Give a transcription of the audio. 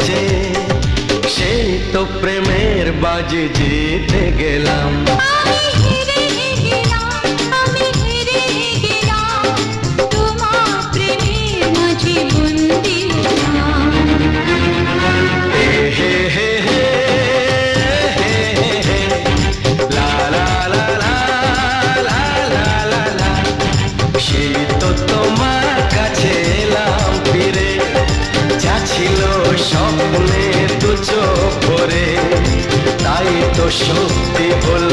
কাছে, সেই তো প্রেমের বাজি জিতে গেলাম। আমি হেরে গেলাম, আমি হেরে গেলাম, তোমার প্রেমের মাঝে বন্দী হলাম। হে হে হে হে হে হে, লা লা লা লা লা লা লা লা। সেই তো তোমার কাছে এলাম ফিরে, যা ছিল স্বপ্নে দু চোখ ভরে, তাই তো সত্যি হলো